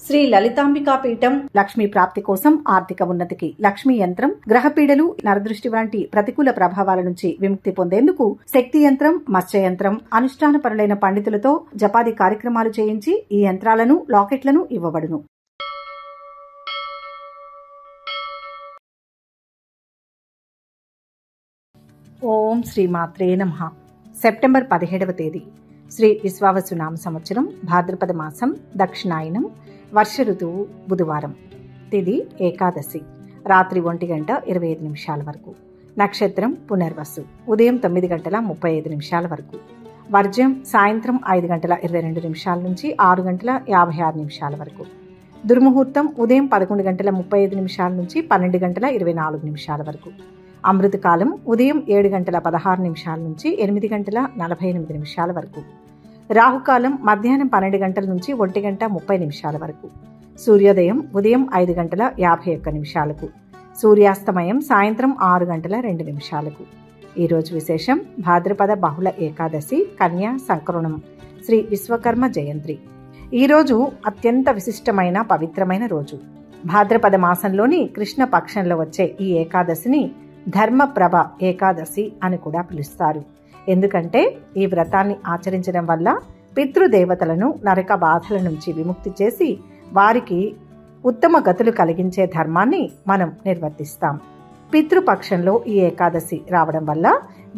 శ్రీ లలితాంబికా పీఠం లక్ష్మీ ప్రాప్తి కోసం ఆర్థిక ఉన్నతికి లక్ష్మీ యంత్రం, గ్రహపీడలు, నరదృష్టి వంటి ప్రతికూల ప్రభావాల నుంచి విముక్తి పొందేందుకు శక్తి యంత్రం, మత్స్య యంత్రం అనుష్ఠానపరులైన పండితులతో జపాది కార్యక్రమాలు చేయించి ఈ యంత్రాలను, లాకెట్లను ఇవ్వబడును. ఓం శ్రీ మాత్రే నమః. సెప్టెంబర్ 17వ తేదీ శ్రీ విశ్వావసు నామ సంవత్సరం, భాద్రపద మాసం, దక్షిణాయనం, వర్ష ఋతువు, బుధవారం. తిథి ఏకాదశి. రాత్రి 1:25 వరకు. నక్షత్రం పునర్వసు. ఉదయం 9:35 వరకు. వర్జ్యం సాయంత్రం 5:22 నుంచి 6:56 వరకు. దుర్ముహూర్తం ఉదయం 11:35 నుంచి 12:24 వరకు. అమృతకాలం ఉదయం 7:16 నుంచి 8:48 వరకు. రాహుకాలం మధ్యాహ్నం 12 నుంచి 1:30 వరకు. సూర్యోదయం ఉదయం 5:51. సూర్యాస్తమయం సాయంత్రం 6:02. ఈరోజు విశేషం: భాద్రపద బహుళ ఏకాదశి, కన్యా సంక్రమణం, శ్రీ విశ్వకర్మ జయంతి. ఈరోజు అత్యంత విశిష్టమైన పవిత్రమైన రోజు. భాద్రపద మాసంలోని కృష్ణ పక్షంలో వచ్చే ఈ ఏకాదశిని ధర్మప్రభ ఏకాదశి అని కూడా పిలుస్తారు. ఎందుకంటే ఈ వ్రతాన్ని ఆచరించడం వల్ల పితృదేవతలను నరక బాధల నుంచి విముక్తి చేసి వారికి ఉత్తమ గతులు కలిగించే ధర్మాన్ని మనం నిర్వర్తిస్తాం. పితృపక్షంలో ఈ ఏకాదశి రావడం వల్ల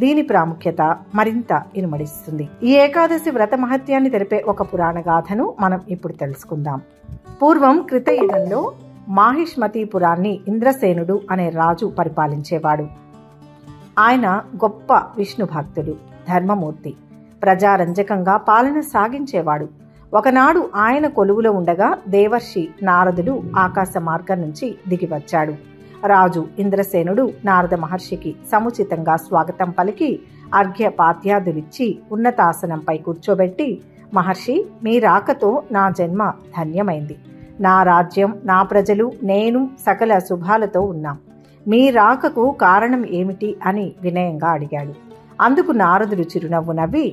దీని ప్రాముఖ్యత మరింత ఇనుమడిస్తుంది. ఈ ఏకాదశి వ్రత మహత్యాన్ని తెలిపే ఒక పురాణ గాథను మనం ఇప్పుడు తెలుసుకుందాం. పూర్వం కృతయుగంలో మాహిష్మతీపురాన్ని ఇంద్రసేనుడు అనే రాజు పరిపాలించేవాడు. ఆయన గొప్ప విష్ణు భక్తుడు, ధర్మమూర్తి, ప్రజారంజకంగా పాలన సాగించేవాడు. ఒకనాడు ఆయన కొలువులో ఉండగా దేవర్షి నారదుడు ఆకాశ మార్గం నుంచి దిగివచ్చాడు. రాజు ఇంద్రసేనుడు నారద మహర్షికి సముచితంగా స్వాగతం పలికి అర్ఘ్యపాత్యాదులిచ్చి ఉన్నతాసనంపై కూర్చోబెట్టి, మహర్షి, మీ రాకతో నా జన్మ ధన్యమైంది. నా రాజ్యం, నా ప్రజలు, నేను సకల శుభాలతో ఉన్నాం. మీ రాకకు కారణం ఏమిటి అని వినయంగా అడిగాడు. అందుకు నారదుడు చిరునవ్వు నవ్వి,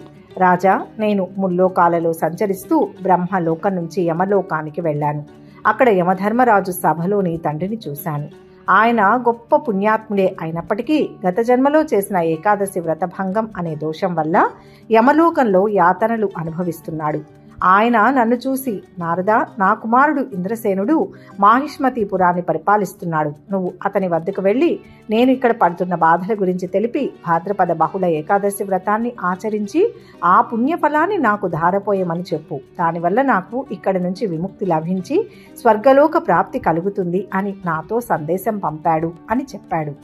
రాజా, నేను ముల్లోకాలలో సంచరిస్తూ బ్రహ్మలోకం నుంచి యమలోకానికి వెళ్ళాను. అక్కడ యమధర్మరాజు సభలో నీ తండ్రిని చూశాను. ఆయన గొప్ప పుణ్యాత్ముడే అయినప్పటికీ గత జన్మలో చేసిన ఏకాదశి వ్రతభంగం అనే దోషం వల్ల యమలోకంలో యాతనలు అనుభవిస్తున్నాడు. ఆయన నన్ను చూసి, నారదా, నా కుమారుడు ఇంద్రసేనుడు మాహిష్మతీపురాన్ని పరిపాలిస్తున్నాడు. నువ్వు అతని వద్దకు వెళ్ళి నేను ఇక్కడ పడుతున్న బాధల గురించి తెలిపి భాద్రపద బహుళ ఏకాదశి వ్రతాన్ని ఆచరించి ఆ పుణ్యఫలాన్ని నాకు ధారపోయమని చెప్పు. దానివల్ల నాకు ఇక్కడి నుంచి విముక్తి లభించి స్వర్గలోక ప్రాప్తి కలుగుతుంది అని నాతో సందేశం పంపాడు అని చెప్పాడు.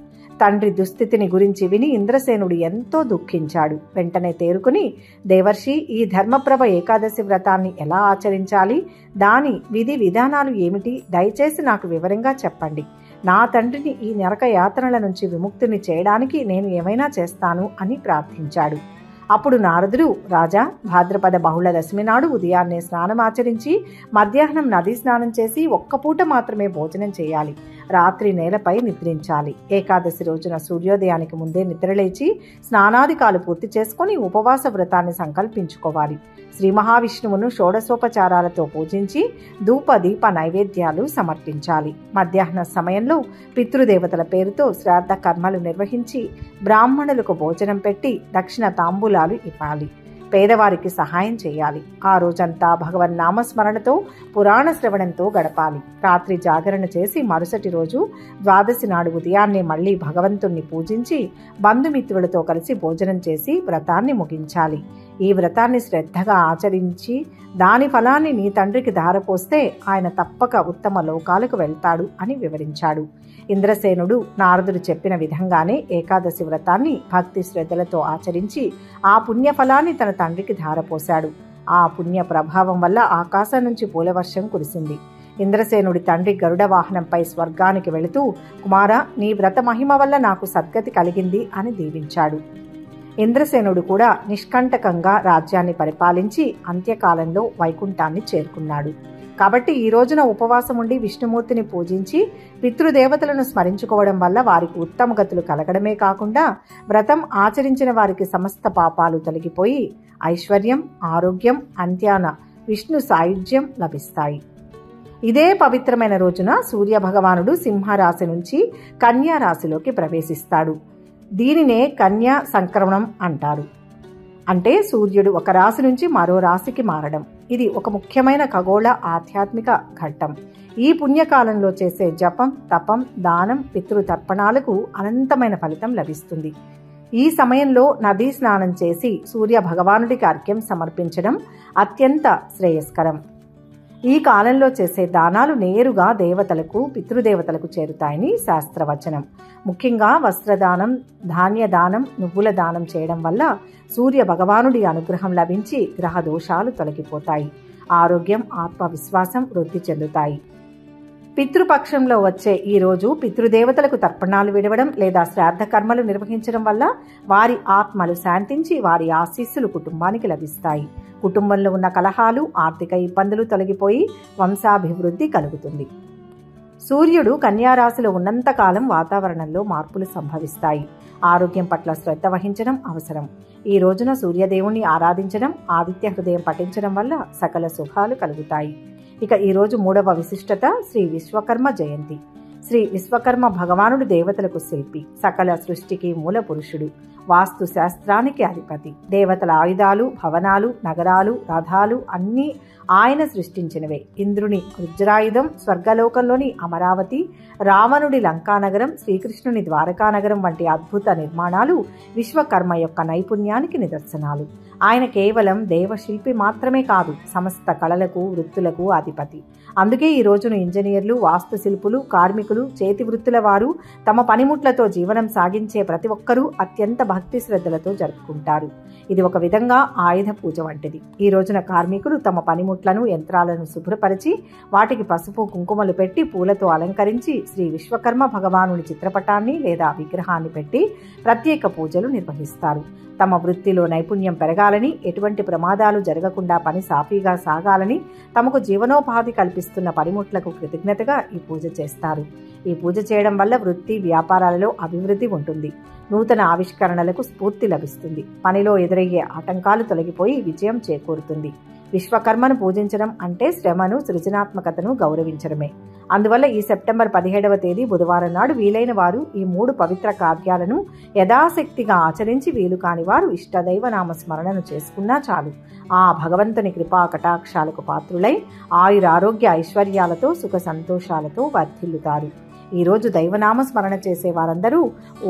తండ్రి దుస్థితిని గురించి విని ఇంద్రసేనుడు ఎంతో దుఃఖించాడు. వెంటనే తేరుకుని, దేవర్షి, ఈ ధర్మప్రభ ఏకాదశి వ్రతాన్ని ఎలా ఆచరించాలి, దాని విధి విధానాలు ఏమిటి, దయచేసి నాకు వివరంగా చెప్పండి. నా తండ్రిని ఈ నరక యాతనల నుంచి విముక్తిని చేయడానికి నేను ఏమైనా చేస్తాను అని ప్రార్థించాడు. అప్పుడు నారదుడు, రాజా, భాద్రపద బహుళ దశమి నాడు ఉదయాన్నే స్నానమాచరించి మధ్యాహ్నం నదీ స్నానం చేసి ఒక్క పూట మాత్రమే భోజనం చేయాలి. రాత్రి నేలపై నిద్రించాలి. ఏకాదశి రోజున సూర్యోదయానికి ముందే నిద్రలేచి స్నానాదికాలు పూర్తి చేసుకుని ఉపవాస వ్రతాన్ని సంకల్పించుకోవాలి. శ్రీ మహావిష్ణువును షోడశోపచారాలతో పూజించి ధూప దీప నైవేద్యాలు సమర్పించాలి. మధ్యాహ్న సమయంలో పితృదేవతల పేరుతో శ్రాద్ధ కర్మలు నిర్వహించి బ్రాహ్మణులకు భోజనం పెట్టి దక్షిణ తాంబూలాలు ఇవ్వాలి. పేదవారికి సహాయం చేయాలి. ఆ రోజంతా భగవన్ నామస్మరణతో పురాణ శ్రవణంతో గడపాలి. రాత్రి జాగరణ చేసి మరుసటి రోజు ద్వాదశి నాడు ఉదయాన్నే మళ్లీ భగవంతుణ్ణి పూజించి బంధుమిత్రులతో కలిసి భోజనం చేసి వ్రతాన్ని ముగించాలి. ఈ వ్రతాన్ని శ్రద్ధగా ఆచరించి దాని ఫలాన్ని నీ తండ్రికి ధారపోస్తే ఆయన తప్పక ఉత్తమ లోకాలకు వెళ్తాడు అని వివరించాడు. ఇంద్రసేనుడు నారదుడు చెప్పిన విధంగానే ఏకాదశి వ్రతాన్ని భక్తి శ్రద్ధలతో ఆచరించి ఆ పుణ్యఫలాన్ని తన తండ్రికి ధారపోశాడు. ఆ పుణ్య ప్రభావం వల్ల ఆకాశం నుంచి పూలవర్షం కురిసింది. ఇంద్రసేనుడి తండ్రి గరుడ వాహనంపై స్వర్గానికి వెళుతూ, కుమారా, నీ వ్రత మహిమ వల్ల నాకు సద్గతి కలిగింది అని దీవించాడు. ఇంద్రసేనుడు కూడా నిష్కంటకంగా రాజ్యాన్ని పరిపాలించి అంత్యకాలంలో వైకుంఠాన్ని చేరుకున్నాడు. కాబట్టి ఈ రోజున ఉపవాసం ఉండి విష్ణుమూర్తిని పూజించి పితృదేవతలను స్మరించుకోవడం వల్ల వారికి ఉత్తమ గతులు కలగడమే కాకుండా వ్రతం ఆచరించిన వారికి సమస్త పాపాలు తొలగిపోయి ఐశ్వర్యం, ఆరోగ్యం, అంత్యాన విష్ణు సాయుధ్యం లభిస్తాయి. ఇదే పవిత్రమైన రోజున సూర్య భగవానుడు సింహరాశి నుంచి కన్యా రాశిలోకి ప్రవేశిస్తాడు. దీనినే కన్యా సంక్రమణం అంటారు. అంటే సూర్యుడు ఒక రాశి నుంచి మరో రాశికి మారడం. ఇది ఒక ముఖ్యమైన ఖగోళ ఆధ్యాత్మిక ఘట్టం. ఈ పుణ్యకాలంలో చేసే జపం, తపం, దానం, పితృతర్పణాలకు అనంతమైన ఫలితం లభిస్తుంది. ఈ సమయంలో నదీ స్నానం చేసి సూర్య భగవానుడికి అర్ఘ్యం సమర్పించడం అత్యంత శ్రేయస్కరం. ఈ కాలంలో చేసే దానాలు నేరుగా దేవతలకు, పితృదేవతలకు చేరుతాయని శాస్త్రవచనం. ముఖ్యంగా వస్త్రదానం, ధాన్యదానం, నువ్వుల దానం చేయడం వల్ల సూర్య భగవానుడి అనుగ్రహం లభించి గ్రహ దోషాలు తొలగిపోతాయి. ఆరోగ్యం, ఆత్మవిశ్వాసం వృద్ధి చెందుతాయి. పితృపక్షంలో వచ్చే ఈ రోజు పితృదేవతలకు తర్పణాలు విడవడం లేదా శ్రాద్ధ కర్మలు నిర్వహించడం వల్ల వారి ఆత్మలు శాంతించి వారి ఆశీస్సులు కుటుంబానికి లభిస్తాయి. కుటుంబంలో ఉన్న కలహాలు, ఆర్థిక ఇబ్బందులు తొలగిపోయి వంశాభివృద్ధి కలుగుతుంది. సూర్యుడు కన్యారాశిలో ఉన్నంతకాలం వాతావరణంలో మార్పులు సంభవిస్తాయి. ఆరోగ్యం పట్ల శ్రద్ధ వహించడం అవసరం. ఈ రోజున సూర్యదేవుణ్ణి ఆరాధించడం, ఆదిత్య హృదయం పఠించడం వల్ల సకల శుభాలు కలుగుతాయి. ఇక ఈ రోజు 3వ విశిష్టత శ్రీ విశ్వకర్మ జయంతి. శ్రీ విశ్వకర్మ భగవానుడు దేవతలకు శిల్పి, సకల సృష్టికి మూల పురుషుడు, వాస్తు శాస్త్రానికి అధిపతి. దేవతల ఆయుధాలు, భవనాలు, నగరాలు, రథాలు అన్నీ ఆయన సృష్టించినవే. ఇంద్రుని వజ్రాయుధం, స్వర్గలోకంలోని అమరావతి, రావణుడి లంకానగరం, శ్రీకృష్ణుని ద్వారకానగరం వంటి అద్భుత నిర్మాణాలు విశ్వకర్మ యొక్క నైపుణ్యానికి నిదర్శనాలు. ఆయన కేవలం దేవశిల్పి మాత్రమే కాదు, సమస్త కళలకు, వృత్తులకు అధిపతి. అందుకే ఈ రోజును ఇంజనీర్లు, వాస్తుశిల్పులు, కార్మికులు, చేతి వృత్తుల వారు తమ పనిముట్లతో జీవనం సాగించే ప్రతి ఒక్కరూ అత్యంత భక్తి శ్రద్ధలతో జరుపుకుంటారు. ఇది ఒక విధంగా ఆయుధ పూజ వంటిది. ఈ రోజున కార్మికులు తమ పనిముట్లను, యంత్రాలను శుభ్రపరిచి వాటికి పసుపు, కుంకుమలు పెట్టి పూలతో అలంకరించి శ్రీ విశ్వకర్మ భగవానుడి చిత్రపటాన్ని లేదా విగ్రహాన్ని పెట్టి ప్రత్యేక పూజలు నిర్వహిస్తారు. తమ వృత్తిలో నైపుణ్యం పెరగాలని, ఎటువంటి ప్రమాదాలు జరగకుండా పని సాఫీగా సాగాలని, తమకు జీవనోపాధి కల్పిస్తున్న పనిముట్లకు కృతజ్ఞతగా ఈ పూజ చేస్తారు. ఈ పూజ చేయడం వల్ల వృత్తి, వ్యాపారాలలో అభివృద్ధి ఉంటుంది. నూతన ఆవిష్కరణలకు స్ఫూర్తి లభిస్తుంది. పనిలో ఎదురయ్యే ఆటంకాలు తొలగిపోయి విజయం చేకూరుతుంది. విశ్వకర్మను పూజించడం అంటే శ్రమను, సృజనాత్మకతను గౌరవించడమే. అందువల్ల ఈ సెప్టెంబర్ 17వ తేదీ బుధవారం నాడు వీలైన వారు ఈ 3 పవిత్ర కార్యాలను యథాశక్తిగా ఆచరించి, వీలు కాని వారు ఇష్టదైవ నామ స్మరణను చేసుకున్నా చాలు. ఆ భగవంతుని కృపా కటాక్షాలకు పాత్రులై ఆయురారోగ్య ఐశ్వర్యాలతో, సుఖ సంతోషాలతో వర్ధిల్లుతారు. ఈరోజు దైవనామ స్మరణ చేసే వారందరూ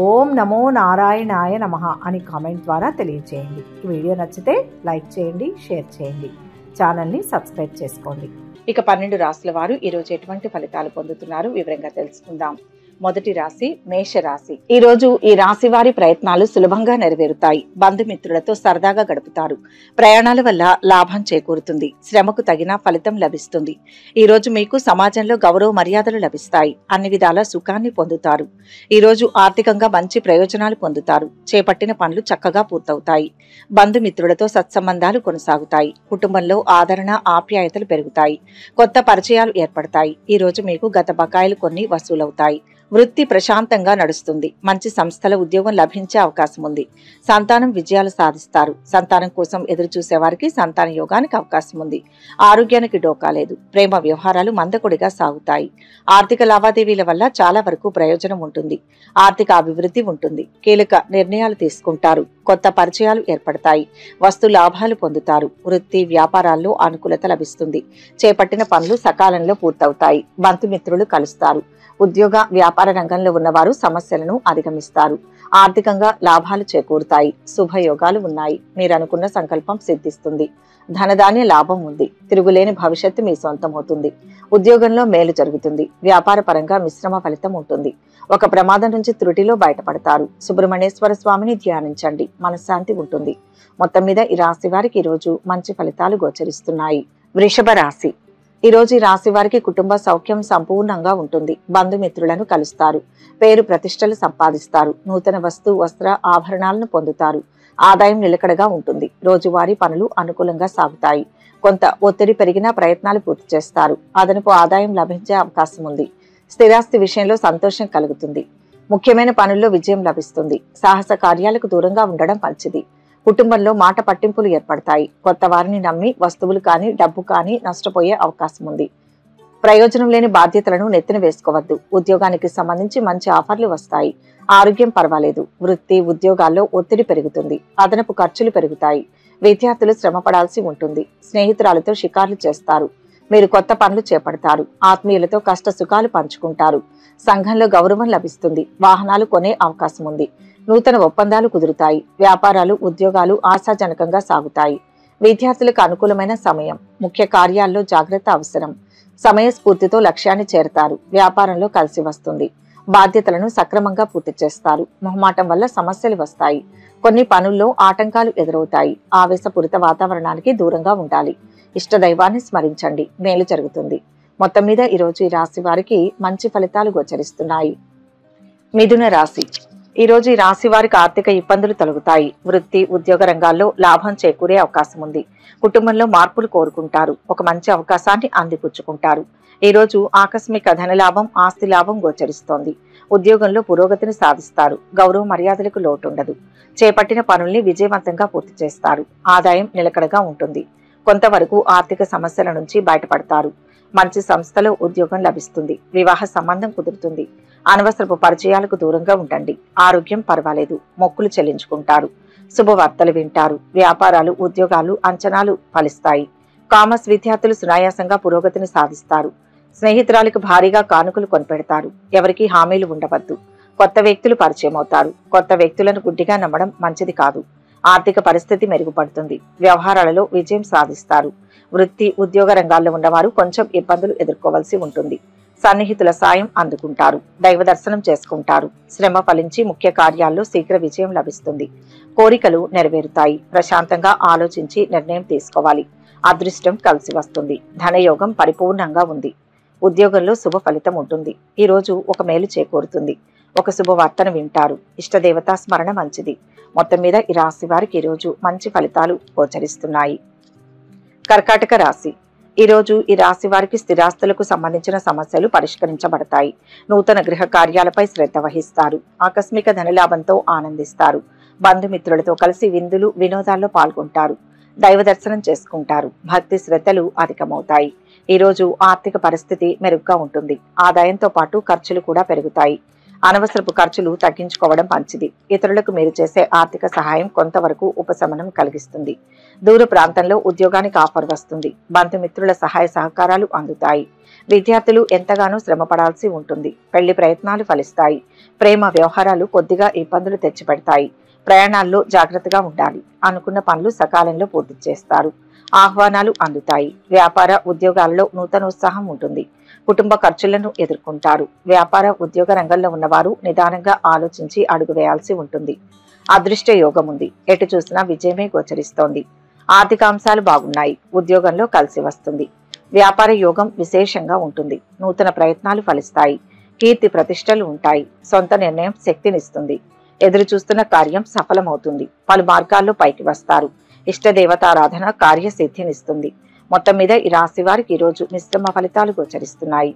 ఓం నమో నారాయణాయ నమః అని కామెంట్ ద్వారా తెలియచేయండి. ఈ వీడియో నచ్చితే లైక్ చేయండి, షేర్ చేయండి, ఛానల్ని సబ్స్క్రైబ్ చేసుకోండి. ఇక 12 రాశుల వారు ఈరోజు ఎటువంటి ఫలితాలు పొందుతున్నారు వివరంగా తెలుసుకుందాం. మొదటి రాశి మేషరాశి. ఈ రోజు ఈ రాశి వారి ప్రయత్నాలు సులభంగా నెరవేరుతాయి. బంధుమిత్రులతో సరదాగా గడుపుతారు. ప్రయాణాల వల్ల లాభం చేకూరుతుంది. శ్రమకు తగిన ఫలితం లభిస్తుంది. ఈ రోజు మీకు సమాజంలో గౌరవ మర్యాదలు లభిస్తాయి. అన్ని విధాల సుఖాన్ని పొందుతారు. ఈ రోజు ఆర్థికంగా మంచి ప్రయోజనాలు పొందుతారు. చేపట్టిన పనులు చక్కగా పూర్తవుతాయి. బంధుమిత్రులతో సత్సంబంధాలు కొనసాగుతాయి. కుటుంబంలో ఆదరణ, ఆప్యాయతలు పెరుగుతాయి. కొత్త పరిచయాలు ఏర్పడతాయి. ఈ రోజు మీకు గత బకాయిలు కొన్ని వసూలవుతాయి. వృత్తి ప్రశాంతంగా నడుస్తుంది. మంచి సంస్థల ఉద్యోగం లభించే అవకాశం ఉంది. సంతానం విజయాలు సాధిస్తారు. సంతానం కోసం ఎదురు చూసే వారికి సంతాన యోగానికి అవకాశం ఉంది. ఆరోగ్యానికి డోకా లేదు. ప్రేమ వ్యవహారాలు మందకొడిగా సాగుతాయి. ఆర్థిక లావాదేవీల వల్ల చాలా వరకు ప్రయోజనం ఉంటుంది. ఆర్థిక అభివృద్ధి ఉంటుంది. కీలక నిర్ణయాలు తీసుకుంటారు. కొత్త పరిచయాలు ఏర్పడతాయి. వస్తు లాభాలు పొందుతారు. వృత్తి వ్యాపారాల్లో అనుకూలత లభిస్తుంది. చేపట్టిన పనులు సకాలంలో పూర్తవుతాయి. బంధుమిత్రులు కలుస్తారు. ఉద్యోగ వ్యాపార రంగంలో ఉన్నవారు సమస్యలను అధిగమిస్తారు. ఆర్థికంగా లాభాలు చేకూరుతాయి. శుభయోగాలు ఉన్నాయి. మీరు అనుకున్న సంకల్పం సిద్ధిస్తుంది. ధనధాన్య లాభం ఉంది. తిరుగులేని భవిష్యత్తు మీ సొంతమవుతుంది. ఉద్యోగంలో మేలు జరుగుతుంది. వ్యాపార పరంగా మిశ్రమ ఫలితం ఉంటుంది. ఒక ప్రమాదం నుంచి త్రుటిలో బయటపడతారు. సుబ్రహ్మణ్యేశ్వర స్వామిని ధ్యానించండి. మనశ్శాంతి ఉంటుంది. మొత్తం మీద ఈ రాశి వారికి ఈరోజు మంచి ఫలితాలు గోచరిస్తున్నాయి. వృషభ రాశి. ఈ రోజు ఈ రాశి వారికి కుటుంబ సౌఖ్యం సంపూర్ణంగా ఉంటుంది. బంధుమిత్రులను కలుస్తారు. పేరు ప్రతిష్టలు సంపాదిస్తారు. నూతన వస్త్ర ఆభరణాలను పొందుతారు. ఆదాయం నిలకడగా ఉంటుంది. రోజువారీ పనులు అనుకూలంగా సాగుతాయి. కొంత ఒత్తిడి పెరిగినా ప్రయత్నాలు పూర్తి చేస్తారు. అదనపు ఆదాయం లభించే అవకాశం ఉంది. స్థిరాస్తి విషయంలో సంతోషం కలుగుతుంది. ముఖ్యమైన పనుల్లో విజయం లభిస్తుంది. సాహస కార్యాలకు దూరంగా ఉండడం మంచిది. కుటుంబంలో మాట పట్టింపులు ఏర్పడతాయి. కొత్త వారిని నమ్మి వస్తువులు కానీ, డబ్బు కానీ నష్టపోయే అవకాశం ఉంది. ప్రయోజనం లేని బాధ్యతలను నెత్తిన వేసుకోవద్దు. ఉద్యోగానికి సంబంధించి మంచి ఆఫర్లు వస్తాయి. ఆరోగ్యం పర్వాలేదు. వృత్తి ఉద్యోగాల్లో ఒత్తిడి పెరుగుతుంది. అదనపు ఖర్చులు పెరుగుతాయి. విద్యార్థులు శ్రమ పడాల్సి ఉంటుంది. స్నేహితురాలతో షికార్లు చేస్తారు. మీరు కొత్త పనులు చేపడతారు. ఆత్మీయులతో కష్ట సుఖాలు పంచుకుంటారు. సంఘంలో గౌరవం లభిస్తుంది. వాహనాలు కొనే అవకాశం ఉంది. నూతన ఒప్పందాలు కుదురుతాయి. వ్యాపారాలు ఉద్యోగాలు ఆశాజనకంగా సాగుతాయి. విద్యార్థులకు అనుకూలమైన సమయం. ముఖ్య కార్యాల్లో జాగ్రత్త అవసరం. సమయస్ఫూర్తితో లక్ష్యాన్ని చేరతారు. వ్యాపారంలో కలిసి వస్తుంది. బాధ్యతలను సక్రమంగా పూర్తి చేస్తారు. మొహమాటం వల్ల సమస్యలు వస్తాయి. కొన్ని పనుల్లో ఆటంకాలు ఎదురవుతాయి. ఆవేశపూరిత వాతావరణానికి దూరంగా ఉండాలి. ఇష్టదైవాన్ని స్మరించండి. మేలు జరుగుతుంది. మొత్తం మీద ఈరోజు ఈ రాశి వారికి మంచి ఫలితాలు గోచరిస్తున్నాయి. మిథున రాశి. ఈరోజు ఈ రాశి వారికి ఆర్థిక ఇబ్బందులు తొలగుతాయి. వృత్తి ఉద్యోగ రంగాల్లో లాభం చేకూరే అవకాశం ఉంది. కుటుంబంలో మార్పులు కోరుకుంటారు. ఒక మంచి అవకాశాన్ని అందిపుచ్చుకుంటారు. ఈరోజు ఆకస్మిక ధనలాభం ఆస్తి లాభం గోచరిస్తోంది. ఉద్యోగంలో పురోగతిని సాధిస్తారు. గౌరవ మర్యాదలకు లోటుండదు. చేపట్టిన పనుల్ని విజయవంతంగా పూర్తి చేస్తారు. ఆదాయం నిలకడగా ఉంటుంది. కొంతవరకు ఆర్థిక సమస్యల నుంచి బయటపడతారు. మంచి సంస్థలో ఉద్యోగం లభిస్తుంది. వివాహ సంబంధం కుదురుతుంది. అనవసరపు పరిచయాలకు దూరంగా ఉండండి. ఆరోగ్యం పర్వాలేదు. మొక్కులు చెల్లించుకుంటారు. శుభవార్తలు వింటారు. వ్యాపారాలు ఉద్యోగాలు అంచనాలు ఫలిస్తాయి. కామర్స్ విద్యార్థులు సునాయాసంగా పురోగతిని సాధిస్తారు. స్నేహితురాలకు భారీగా కానుకలు కొనిపెడతారు. ఎవరికి హామీలు ఉండవద్దు. కొత్త వ్యక్తులు పరిచయం అవుతారు. కొత్త వ్యక్తులను గుడ్డిగా నమ్మడం మంచిది కాదు. ఆర్థిక పరిస్థితి మెరుగుపడుతుంది. వ్యవహారాలలో విజయం సాధిస్తారు. వృత్తి ఉద్యోగ రంగాల్లో ఉన్నవారు కొంచెం ఇబ్బందులు ఎదుర్కోవాల్సి ఉంటుంది. సన్నిహితుల సాయం అందుకుంటారు. దైవ దర్శనం చేసుకుంటారు. శ్రమ ఫలించి ముఖ్య కార్యాల్లో శీఘ్ర విజయం లభిస్తుంది. కోరికలు నెరవేరుతాయి. ప్రశాంతంగా ఆలోచించి నిర్ణయం తీసుకోవాలి. అదృష్టం కలిసి వస్తుంది. ధనయోగం పరిపూర్ణంగా ఉంది. ఉద్యోగంలో శుభ ఫలితం ఉంటుంది. ఈ రోజు ఒక మేలు చేకూరుతుంది. ఒక శుభవార్తను వింటారు. ఇష్టదేవతా స్మరణ మంచిది. మొత్తం మీద ఈ రాశి వారికి ఈరోజు మంచి ఫలితాలు గోచరిస్తున్నాయి. కర్కాటక రాశి. ఈరోజు ఈ రాశి వారికి స్థిరాస్తులకు సంబంధించిన సమస్యలు పరిష్కరించబడతాయి. నూతన గృహ కార్యాలపై శ్రద్ధ వహిస్తారు. ఆకస్మిక ధనలాభంతో ఆనందిస్తారు. బంధుమిత్రులతో కలిసి విందులు వినోదాల్లో పాల్గొంటారు. దైవ దర్శనం చేసుకుంటారు. భక్తి శ్రద్ధలు అధికమవుతాయి. ఈరోజు ఆర్థిక పరిస్థితి మెరుగ్గా ఉంటుంది. ఆదాయంతో పాటు ఖర్చులు కూడా పెరుగుతాయి. అనవసరపు ఖర్చులు తగ్గించుకోవడం మంచిది. ఇతరులకు మీరు చేసే ఆర్థిక సహాయం కొంతవరకు ఉపశమనం కలిగిస్తుంది. దూర ప్రాంతంలో ఉద్యోగానికి ఆఫర్ వస్తుంది. బంధుమిత్రుల సహాయ సహకారాలు అందుతాయి. విద్యార్థులు ఎంతగానో శ్రమ పడాల్సి ఉంటుంది. పెళ్లి ప్రయత్నాలు ఫలిస్తాయి. ప్రేమ వ్యవహారాలు కొద్దిగా ఇబ్బందులు తెచ్చిపెడతాయి. ప్రయాణాల్లో జాగ్రత్తగా ఉండాలి. అనుకున్న పనులు సకాలంలో పూర్తి చేస్తారు. ఆహ్వానాలు అందుతాయి. వ్యాపార ఉద్యోగాలలో నూతనోత్సాహం ఉంటుంది. కుటుంబ ఖర్చులను ఎదుర్కొంటారు. వ్యాపార ఉద్యోగ రంగంలో ఉన్నవారు నిదానంగా ఆలోచించి అడుగు వేయాల్సి ఉంటుంది. అదృష్ట యోగం ఉంది. ఎటు చూసినా విజయమే గోచరిస్తోంది. ఆర్థిక అంశాలు బాగున్నాయి. ఉద్యోగంలో కలిసి వస్తుంది. వ్యాపార యోగం విశేషంగా ఉంటుంది. నూతన ప్రయత్నాలు ఫలిస్తాయి. కీర్తి ప్రతిష్టలు ఉంటాయి. సొంత నిర్ణయం శక్తినిస్తుంది. ఎదురు చూస్తున్న కార్యం సఫలమవుతుంది. పలు మార్గాల్లో పైకి వస్తారు. ఇష్టదేవతారాధన కార్యసిద్ధినిస్తుంది. మొత్తం మీద ఈ రాశి వారికి ఈరోజు మిశ్రమ ఫలితాలు గోచరిస్తున్నాయి.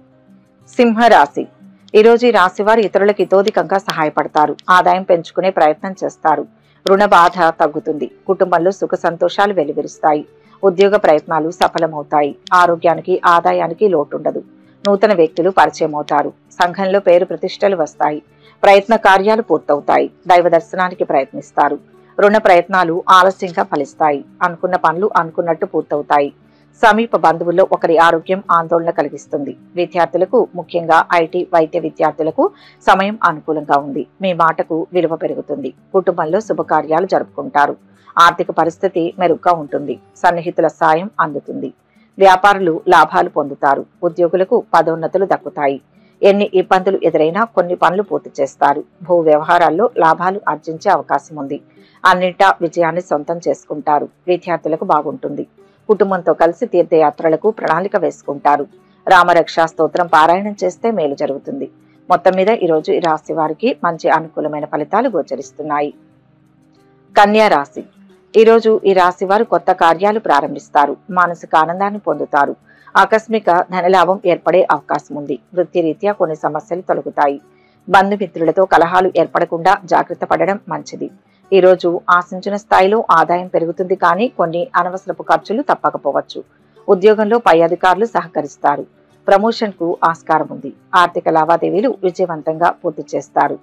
సింహరాశి. ఈరోజు ఈ రాశి వారు ఇతరులకు ఇతోధికంగా సహాయపడతారు. ఆదాయం పెంచుకునే ప్రయత్నం చేస్తారు. రుణ బాధ తగ్గుతుంది. కుటుంబంలో సుఖ సంతోషాలు వెలువరుస్తాయి. ఉద్యోగ ప్రయత్నాలు సఫలమవుతాయి. ఆరోగ్యానికి ఆదాయానికి లోటుండదు. నూతన వ్యక్తులు పరిచయం అవుతారు. సంఘంలో పేరు ప్రతిష్టలు వస్తాయి. ప్రయత్న కార్యాలు పూర్తవుతాయి. దైవ దర్శనానికి ప్రయత్నిస్తారు. రుణ ప్రయత్నాలు ఆలస్యంగా ఫలిస్తాయి. అనుకున్న పనులు అనుకున్నట్టు పూర్తవుతాయి. సమీప బంధువుల్లో ఒకరి ఆరోగ్యం ఆందోళన కలిగిస్తుంది. విద్యార్థులకు ముఖ్యంగా ఐటీ వైద్య విద్యార్థులకు సమయం అనుకూలంగా ఉంది. మీ మాటకు విలువ పెరుగుతుంది. కుటుంబంలో శుభకార్యాలు జరుపుకుంటారు. ఆర్థిక పరిస్థితి మెరుగ్గా ఉంటుంది. సన్నిహితుల సాయం అందుతుంది. వ్యాపారులు లాభాలు పొందుతారు. ఉద్యోగులకు పదోన్నతులు దక్కుతాయి. ఎన్ని ఇబ్బందులు ఎదురైనా కొన్ని పనులు పూర్తి చేస్తారు. భూ వ్యవహారాల్లో లాభాలు ఆర్జించే అవకాశం ఉంది. అన్నింటా విజయాన్ని సొంతం చేసుకుంటారు. విద్యార్థులకు బాగుంటుంది. కుటుంబంతో కలిసి తీర్థయాత్రలకు ప్రణాళిక వేసుకుంటారు. రామరక్షా స్తోత్రం పారాయణం చేస్తే మేలు జరుగుతుంది. మొత్తం మీద ఈరోజు ఈ రాశి వారికి మంచి అనుకూలమైన ఫలితాలు గోచరిస్తున్నాయి. కన్యా రాశి. ఈరోజు ఈ రాశి వారు కొత్త కార్యాలు ప్రారంభిస్తారు. మానసిక ఆనందాన్ని పొందుతారు. ఆకస్మిక ధనలాభం ఏర్పడే అవకాశం ఉంది. వృత్తిరీత్యా కొన్ని సమస్యలు తొలగుతాయి. బంధుమిత్రులతో కలహాలు ఏర్పడకుండా జాగ్రత్త పడడం మంచిది. ఈ రోజు ఆశించిన స్థాయిలో ఆదాయం పెరుగుతుంది, కానీ కొన్ని అనవసరపు ఖర్చులు తప్పకపోవచ్చు. ఉద్యోగంలో పై అధికారులు సహకరిస్తారు. ప్రమోషన్ కు ఆస్కారం ఉంది. ఆర్థిక లావాదేవీలు విజయవంతంగా పూర్తి చేస్తారు.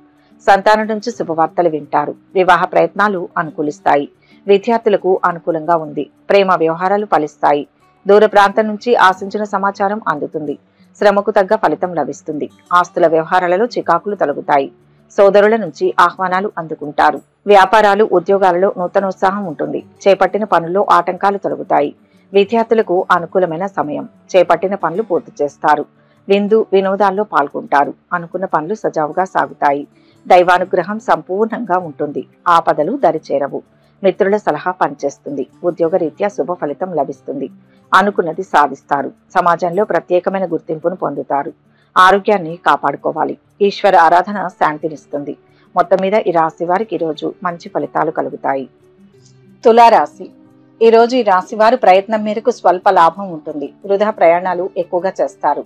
సంతానం నుంచి శుభవార్తలు వింటారు. వివాహ ప్రయత్నాలు అనుకూలిస్తాయి. విద్యార్థులకు అనుకూలంగా ఉంది. ప్రేమ వ్యవహారాలు ఫలిస్తాయి. దూర ప్రాంతం నుంచి ఆశించిన సమాచారం అందుతుంది. శ్రమకు తగ్గ ఫలితం లభిస్తుంది. ఆస్తుల వ్యవహారాలలో చికాకులు తొలగుతాయి. సోదరుల నుంచి ఆహ్వానాలు అందుకుంటారు. వ్యాపారాలు ఉద్యోగాలలో నూతనోత్సాహం ఉంటుంది. చేపట్టిన పనుల్లో ఆటంకాలు తొలగుతాయి. విద్యార్థులకు అనుకూలమైన సమయం. చేపట్టిన పనులు పూర్తి చేస్తారు. విందు వినోదాల్లో పాల్గొంటారు. అనుకున్న పనులు సజావుగా సాగుతాయి. దైవానుగ్రహం సంపూర్ణంగా ఉంటుంది. ఆపదలు దరిచేరవు. మిత్రుల సలహా పనిచేస్తుంది. ఉద్యోగరీత్యా శుభ ఫలితం లభిస్తుంది. అనుకున్నది సాధిస్తారు. సమాజంలో ప్రత్యేకమైన గుర్తింపును పొందుతారు. ఆరోగ్యాన్ని కాపాడుకోవాలి. ఈశ్వర ఆరాధన శాంతినిస్తుంది. మొత్తం మీద ఈ రాశి వారికి ఈరోజు మంచి ఫలితాలు కలుగుతాయి. తులారాశి. ఈరోజు ఈ రాశి వారు ప్రయత్నం మేరకు స్వల్ప లాభం ఉంటుంది. వృధా ప్రయాణాలు ఎక్కువగా చేస్తారు.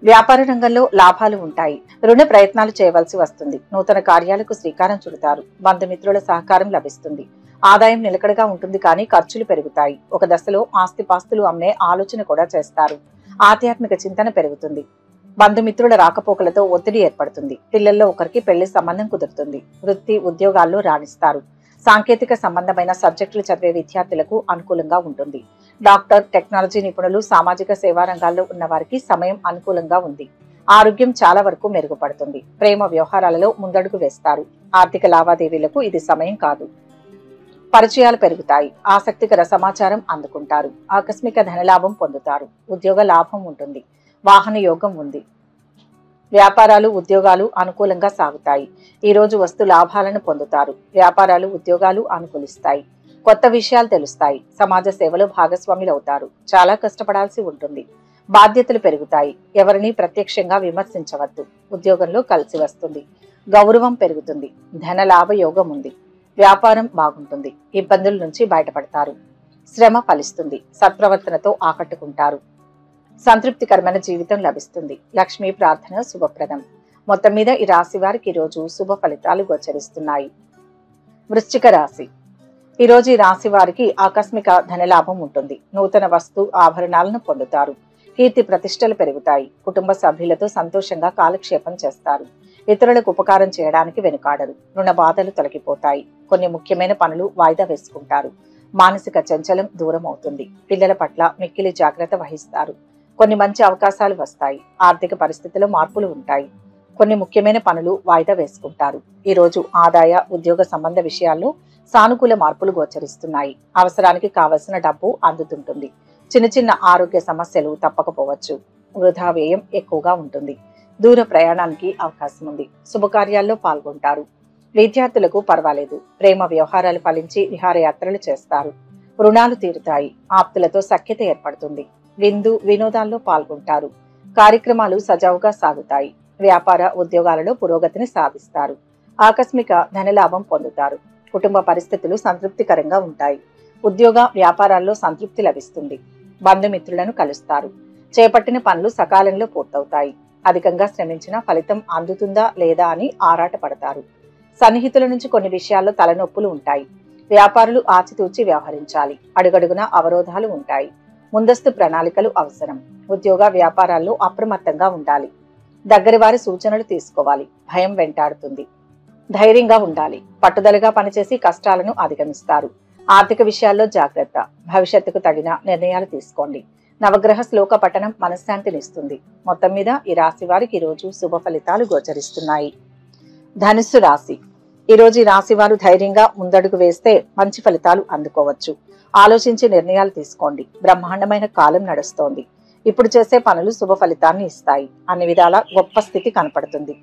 వ్యాపార రంగంలో లాభాలు ఉంటాయి. రుణ ప్రయత్నాలు చేయవలసి వస్తుంది. నూతన కార్యాలకు శ్రీకారం చుడతారు. బంధుమిత్రుల సహకారం లభిస్తుంది. ఆదాయం నిలకడగా ఉంటుంది, కానీ ఖర్చులు పెరుగుతాయి. ఒక దశలో ఆస్తిపాస్తులు అమ్మే ఆలోచన కూడా చేస్తారు. ఆధ్యాత్మిక చింతన పెరుగుతుంది. బంధుమిత్రుల రాకపోకలతో ఒత్తిడి ఏర్పడుతుంది. పిల్లల్లో ఒకరికి పెళ్లి సంబంధం కుదురుతుంది. వృత్తి ఉద్యోగాల్లో రాణిస్తారు. సాంకేతిక సంబంధమైన సబ్జెక్టులు చదివే విద్యార్థులకు అనుకూలంగా ఉంటుంది. డాక్టర్, టెక్నాలజీ నిపుణులు, సామాజిక సేవా రంగాల్లో ఉన్న వారికి సమయం అనుకూలంగా ఉంది. ఆరోగ్యం చాలా వరకు మెరుగుపడుతుంది. ప్రేమ వ్యవహారాలలో ముందడుగు వేస్తారు. ఆర్థిక లావాదేవీలకు ఇది సమయం కాదు. పరిచయాలు పెరుగుతాయి. ఆసక్తికర సమాచారం అందుకుంటారు. ఆకస్మిక ధనలాభం పొందుతారు. ఉద్యోగ లాభం ఉంటుంది. వాహన యోగం ఉంది. వ్యాపారాలు ఉద్యోగాలు అనుకూలంగా సాగుతాయి. ఈ రోజు వస్తు లాభాలను పొందుతారు. వ్యాపారాలు ఉద్యోగాలు అనుకూలిస్తాయి. కొత్త విషయాలు తెలుస్తాయి. సమాజ సేవలో భాగస్వాములు అవుతారు. చాలా కష్టపడాల్సి ఉంటుంది. బాధ్యతలు పెరుగుతాయి. ఎవరిని ప్రత్యక్షంగా విమర్శించవద్దు. ఉద్యోగంలో కలిసి వస్తుంది. గౌరవం పెరుగుతుంది. ధన లాభ యోగం ఉంది. వ్యాపారం బాగుంటుంది. ఇబ్బందుల నుంచి బయటపడతారు. శ్రమ ఫలిస్తుంది. సత్ప్రవర్తనతో ఆకట్టుకుంటారు. సంతృప్తికరమైన జీవితం లభిస్తుంది. లక్ష్మీ ప్రార్థన శుభప్రదం. మొత్తం మీద ఈ రాశి వారికి ఈరోజు శుభ ఫలితాలు గోచరిస్తున్నాయి. వృశ్చిక రాశి. ఈరోజు ఈ రాశి వారికి ఆకస్మిక ధనలాభం ఉంటుంది. నూతన వస్తు ఆభరణాలను పొందుతారు. కీర్తి ప్రతిష్టలు పెరుగుతాయి. కుటుంబ సభ్యులతో సంతోషంగా కాలక్షేపం చేస్తారు. ఇతరులకు ఉపకారం చేయడానికి వెనుకాడరు. రుణ బాధలు తొలగిపోతాయి. కొన్ని ముఖ్యమైన పనులు వాయిదా వేసుకుంటారు. మానసిక చంచలం దూరం అవుతుంది. పిల్లల పట్ల మిక్కిలి జాగ్రత్త వహిస్తారు. కొన్ని మంచి అవకాశాలు వస్తాయి. ఆర్థిక పరిస్థితిలో మార్పులు ఉంటాయి. కొన్ని ముఖ్యమైన పనులు వాయిదా వేసుకుంటారు. ఈ రోజు ఆదాయ ఉద్యోగ సంబంధ విషయాల్లో సానుకూల మార్పులు గోచరిస్తున్నాయి. అవసరానికి కావలసిన డబ్బు అందుతుంటుంది. చిన్న చిన్న ఆరోగ్య సమస్యలు తప్పకపోవచ్చు. వృధా వ్యయం ఎక్కువగా ఉంటుంది. దూర ప్రయాణానికి అవకాశం ఉంది. శుభకార్యాల్లో పాల్గొంటారు. విద్యార్థులకు పర్వాలేదు. ప్రేమ వ్యవహారాలు ఫలించి విహారయాత్రలు చేస్తారు. రుణాలు తీరుతాయి. ఆప్తులతో సఖ్యత ఏర్పడుతుంది. విందు వినోదాల్లో పాల్గొంటారు. కార్యక్రమాలు సజావుగా సాగుతాయి. వ్యాపార ఉద్యోగాలలో పురోగతిని సాధిస్తారు. ఆకస్మిక ధనలాభం పొందుతారు. కుటుంబ పరిస్థితులు సంతృప్తికరంగా ఉంటాయి. ఉద్యోగ వ్యాపారాల్లో సంతృప్తి లభిస్తుంది. బంధుమిత్రులను కలుస్తారు. చేపట్టిన పనులు సకాలంలో పూర్తవుతాయి. అధికంగా శ్రమించిన ఫలితం అందుతుందా లేదా అని ఆరాటపడతారు. సన్నిహితుల నుంచి కొన్ని విషయాల్లో తలనొప్పులు ఉంటాయి. వ్యాపారులు ఆచితూచి వ్యవహరించాలి. అడుగడుగునా అవరోధాలు ఉంటాయి. ముందస్తు ప్రణాళికలు అవసరం. ఉద్యోగ వ్యాపారాల్లో అప్రమత్తంగా ఉండాలి. దగ్గరి వారి సూచనలు తీసుకోవాలి. భయం వెంటాడుతుంది. ధైర్యంగా ఉండాలి. పట్టుదలగా పనిచేసి కష్టాలను అధిగమిస్తారు. ఆర్థిక విషయాల్లో జాగ్రత్త. భవిష్యత్తుకు తగిన నిర్ణయాలు తీసుకోండి. నవగ్రహ శ్లోక పఠనం మనశ్శాంతినిస్తుంది. మొత్తం మీద ఈ రాశి వారికి ఈరోజు శుభ ఫలితాలు గోచరిస్తున్నాయి. ధనుస్సు రాశి. ఈరోజు ఈ రాశి వారు ధైర్యంగా ముందడుగు వేస్తే మంచి ఫలితాలు అందుకోవచ్చు. ఆలోచించి నిర్ణయాలు తీసుకోండి. బ్రహ్మాండమైన కాలం నడుస్తోంది. ఇప్పుడు చేసే పనులు శుభ ఫలితాన్ని ఇస్తాయి. అన్ని విధాల గొప్ప స్థితి కనపడుతుంది.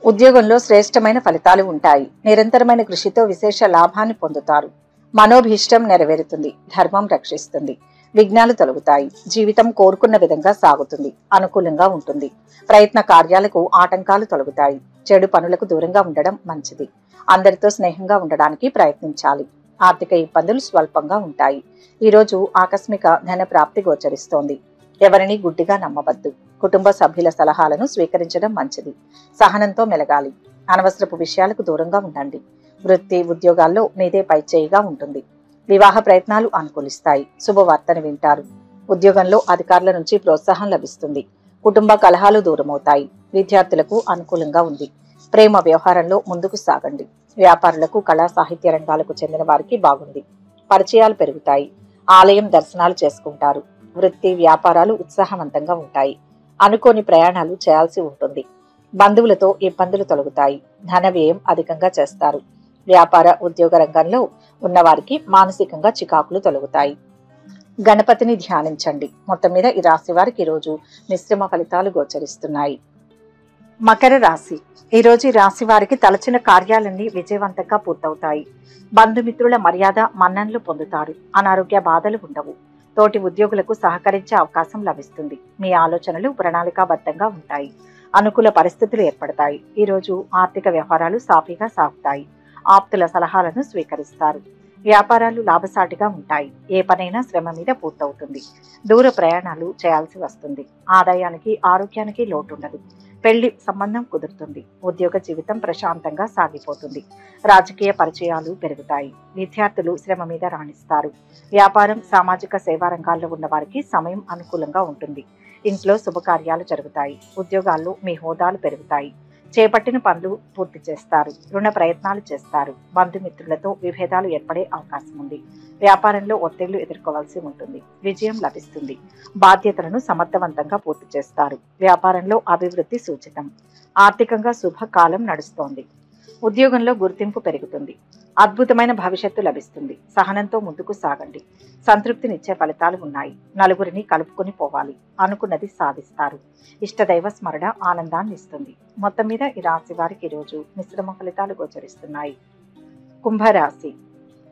ఉద్యోగంలో శ్రేష్టమైన ఫలితాలు ఉంటాయి. నిరంతరమైన కృషితో విశేష లాభాన్ని పొందుతారు. మనోభీష్టం నెరవేరుతుంది. ధర్మం రక్షిస్తుంది. విఘ్నాలు తొలగుతాయి. జీవితం కోరుకున్న విధంగా సాగుతుంది. అనుకూలంగా ఉంటుంది. ప్రయత్న కార్యాలకు ఆటంకాలు తొలగుతాయి. చెడు పనులకు దూరంగా ఉండడం మంచిది. అందరితో స్నేహంగా ఉండడానికి ప్రయత్నించాలి. ఆర్థిక ఇబ్బందులు స్వల్పంగా ఉంటాయి. ఈరోజు ఆకస్మిక ధన ప్రాప్తి గోచరిస్తోంది. ఎవరిని గుడ్డిగా నమ్మవద్దు. కుటుంబ సభ్యుల సలహాలను స్వీకరించడం మంచిది. సహనంతో మెలగాలి. అనవసరపు విషయాలకు దూరంగా ఉండండి. వృత్తి ఉద్యోగాల్లో మీదే పైచేయిగా ఉంటుంది. వివాహ ప్రయత్నాలు అనుకూలిస్తాయి. శుభవార్తను వింటారు. ఉద్యోగంలో అధికారుల నుంచి ప్రోత్సాహం లభిస్తుంది. కుటుంబ కలహాలు దూరమవుతాయి. విద్యార్థులకు అనుకూలంగా ఉంది. ప్రేమ వ్యవహారంలో ముందుకు సాగండి. వ్యాపారులకు కళా సాహిత్య రంగాలకు చెందిన వారికి బాగుంది. పరిచయాలు పెరుగుతాయి. ఆలయం దర్శనాలు చేసుకుంటారు. వృత్తి వ్యాపారాలు ఉత్సాహవంతంగా ఉంటాయి. అనుకోని ప్రయాణాలు చేయాల్సి ఉంటుంది. బంధువులతో ఇబ్బందులు తొలగుతాయి. ధన వ్యయం అధికంగా చేస్తారు. వ్యాపార ఉద్యోగ రంగంలో ఉన్నవారికి మానసికంగా చికాకులు తొలగుతాయి. గణపతిని ధ్యానించండి. మొత్తం మీద ఈ రాశి వారికి ఈరోజు మిశ్రమ ఫలితాలు గోచరిస్తున్నాయి. మకర రాశి. ఈరోజు ఈ రాశి వారికి తలచిన కార్యాలన్నీ విజయవంతంగా పూర్తవుతాయి. బంధుమిత్రుల మర్యాద మన్ననలు పొందుతారు. అనారోగ్య బాధలు ఉండవు. తోటి ఉద్యోగులకు సహకరించే అవకాశం లభిస్తుంది. మీ ఆలోచనలు ప్రణాళికాబద్ధంగా ఉంటాయి. అనుకూల పరిస్థితులు ఏర్పడతాయి. ఈరోజు ఆర్థిక వ్యవహారాలు సాఫీగా సాగుతాయి. ఆప్తుల సలహాలను స్వీకరిస్తారు. వ్యాపారాలు లాభసాటిగా ఉంటాయి. ఏ పనైనా శ్రమ మీద పూర్తవుతుంది. దూర ప్రయాణాలు చేయాల్సి వస్తుంది. ఆదాయానికి ఆరోగ్యానికి లోటుండదు. పెళ్లి సంబంధం కుదురుతుంది. ఉద్యోగ జీవితం ప్రశాంతంగా సాగిపోతుంది. రాజకీయ పరిచయాలు పెరుగుతాయి. విద్యార్థులు శ్రమ మీద రాణిస్తారు. వ్యాపారం సామాజిక సేవా రంగాల్లో ఉన్న వారికి సమయం అనుకూలంగా ఉంటుంది. ఇంట్లో శుభకార్యాలు జరుగుతాయి. ఉద్యోగాల్లో మీ హోదాలు పెరుగుతాయి. చేపట్టిన పనులు పూర్తి చేస్తారు. రుణ ప్రయత్నాలు చేస్తారు. బంధుమిత్రులతో విభేదాలు ఏర్పడే అవకాశం ఉంది. వ్యాపారంలో ఒత్తిళ్లు ఎదుర్కోవాల్సి ఉంటుంది. విజయం లభిస్తుంది. బాధ్యతలను సమర్థవంతంగా పూర్తి చేస్తారు. వ్యాపారంలో అభివృద్ధి సూచితం. ఆర్థికంగా శుభకాలం నడుస్తోంది. ఉద్యోగంలో గుర్తింపు పెరుగుతుంది. అద్భుతమైన భవిష్యత్తు లభిస్తుంది. సహనంతో ముందుకు సాగండి. సంతృప్తినిచ్చే ఫలితాలు ఉన్నాయి. నలుగురిని కలుపుకొని పోవాలి. అనుకున్నది సాధిస్తారు. ఇష్టదైవ స్మరణ ఆనందాన్ని ఇస్తుంది. మొత్తం మీద ఈ రాశి వారికి ఈరోజు మిశ్రమ ఫలితాలు గోచరిస్తున్నాయి. కుంభరాశి.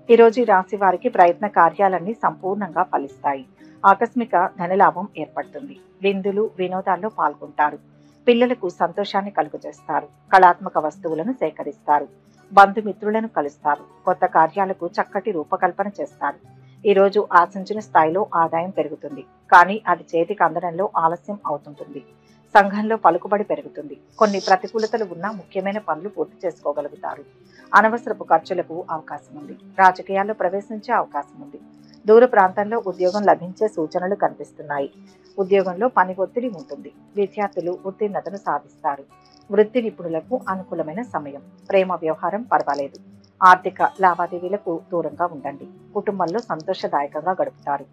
ఈరోజు ఈ రాశి వారికి ప్రయత్న కార్యాలన్నీ సంపూర్ణంగా ఫలిస్తాయి. ఆకస్మిక ధనలాభం ఏర్పడుతుంది. విందులు వినోదాల్లో పాల్గొంటారు. పిల్లలకు సంతోషాన్ని కలుగజేస్తారు. కళాత్మక వస్తువులను సేకరిస్తారు. బంధుమిత్రులను కలుస్తారు. కొత్త కార్యాలకు చక్కటి రూపకల్పన చేస్తారు. ఈరోజు ఆశించిన స్థాయిలో ఆదాయం పెరుగుతుంది. కానీ అది చేతికి అందడంలో ఆలస్యం అవుతుంటుంది. సంఘంలో పలుకుబడి పెరుగుతుంది. కొన్ని ప్రతికూలతలు ఉన్న ముఖ్యమైన పనులు పూర్తి చేసుకోగలుగుతారు. అనవసరపు ఖర్చులకు అవకాశం ఉంది. రాజకీయాల్లో ప్రవేశించే అవకాశం ఉంది. దూర ప్రాంతంలో ఉద్యోగం లభించే సూచనలు కనిపిస్తున్నాయి. ఉద్యోగంలో పని ఒత్తిడి ఉంటుంది. విద్యార్థులు ఉత్తీర్ణతను సాధిస్తారు. వృత్తి నిపుణులకు అనుకూలమైన సమయం. ప్రేమ వ్యవహారం పర్వాలేదు. ఆర్థిక లావాదేవీలకు దూరంగా ఉండండి. కుటుంబంలో సంతోషదాయకంగా గడుపుతారు.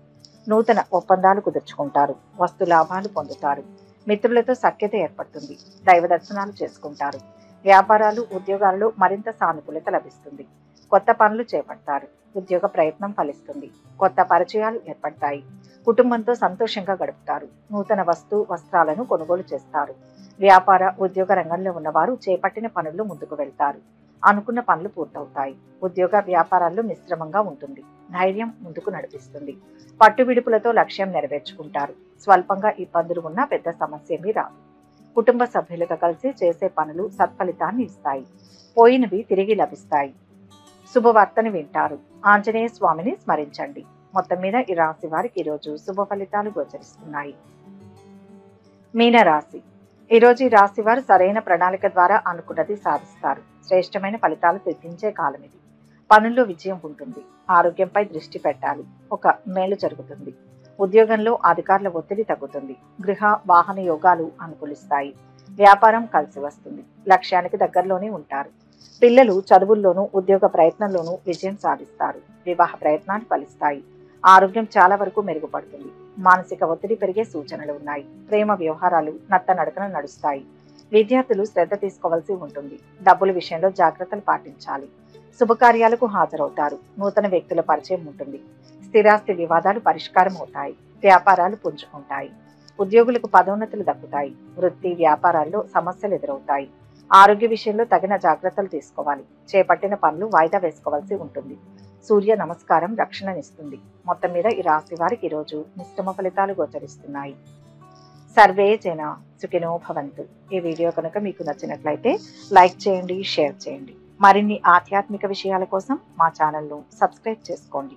నూతన ఒప్పందాలు కుదుర్చుకుంటారు. వస్తు లాభాలు పొందుతారు. మిత్రులతో సఖ్యత ఏర్పడుతుంది. దైవ దర్శనాలు చేసుకుంటారు. వ్యాపారాలు ఉద్యోగాల్లో మరింత సానుకూలత లభిస్తుంది. కొత్త పనులు చేపడతారు. ఉద్యోగ ప్రయత్నం ఫలిస్తుంది. కొత్త పరిచయాలు ఏర్పడతాయి. కుటుంబంతో సంతోషంగా గడుపుతారు. నూతన వస్త్రాలను కొనుగోలు చేస్తారు. వ్యాపార ఉద్యోగ రంగంలో ఉన్నవారు చేపట్టిన పనుల్లో ముందుకు వెళ్తారు. అనుకున్న పనులు పూర్తవుతాయి. ఉద్యోగ వ్యాపారాల్లో మిశ్రమంగా ఉంటుంది. ధైర్యం ముందుకు నడిపిస్తుంది. పట్టువిడుపులతో లక్ష్యం నెరవేర్చుకుంటారు. స్వల్పంగా ఇబ్బందులు ఉన్నా పెద్ద సమస్య ఏమీ రాదు. కుటుంబ సభ్యులతో కలిసి చేసే పనులు సత్ఫలితాన్ని ఇస్తాయి. పోయినవి తిరిగి లభిస్తాయి. శుభవార్తని వింటారు. ఆంజనేయ స్వామిని స్మరించండి. మొత్తం మీద ఈ రాశి వారికి ఈరోజు శుభ ఫలితాలు గోచరిస్తున్నాయి. మీనరాశి. ఈరోజు ఈ రాశి వారు సరైన ప్రణాళిక ద్వారా అనుకున్నది సాధిస్తారు. శ్రేష్టమైన ఫలితాలు తెప్పించే కాలం ఇది. పనుల్లో విజయం ఉంటుంది. ఆరోగ్యంపై దృష్టి పెట్టాలి. ఒక మేలు జరుగుతుంది. ఉద్యోగంలో అధికారుల ఒత్తిడి తగ్గుతుంది. గృహ వాహన యోగాలు అనుకూలిస్తాయి. వ్యాపారం కలిసి వస్తుంది. లక్ష్యానికి దగ్గరలోనే ఉంటారు. పిల్లలు చదువుల్లోనూ ఉద్యోగ ప్రయత్నంలోనూ విజయం సాధిస్తారు. వివాహ ప్రయత్నాలు ఫలిస్తాయి. ఆరోగ్యం చాలా వరకు మెరుగుపడుతుంది. మానసిక ఒత్తిడి పెరిగే సూచనలు ఉన్నాయి. ప్రేమ వ్యవహారాలు నడకన నడుస్తాయి. విద్యార్థులు శ్రద్ధ తీసుకోవాల్సి ఉంటుంది. డబ్బుల విషయంలో జాగ్రత్తలు పాటించాలి. శుభకార్యాలకు హాజరవుతారు. నూతన వ్యక్తుల పరిచయం ఉంటుంది. స్థిరాస్తి వివాదాలు పరిష్కారం అవుతాయి. వ్యాపారాలు పుంజుకుంటాయి. ఉద్యోగులకు పదోన్నతులు దక్కుతాయి. వృత్తి వ్యాపారాల్లో సమస్యలు ఎదురవుతాయి. ఆరోగ్య విషయంలో తగిన జాగ్రత్తలు తీసుకోవాలి. చేపట్టిన పనులు వాయిదా వేసుకోవాల్సి ఉంటుంది. సూర్య నమస్కారం రక్షణనిస్తుంది. మొత్తం మీద ఈ రాశి వారికి ఈరోజు మిశ్రమ ఫలితాలు గోచరిస్తున్నాయి. సర్వే జన సుఖినో భవంతు. ఈ వీడియో కనుక మీకు నచ్చినట్లయితే లైక్ చేయండి, షేర్ చేయండి. మరిన్ని ఆధ్యాత్మిక విషయాల కోసం మా ఛానల్ను సబ్స్క్రైబ్ చేసుకోండి.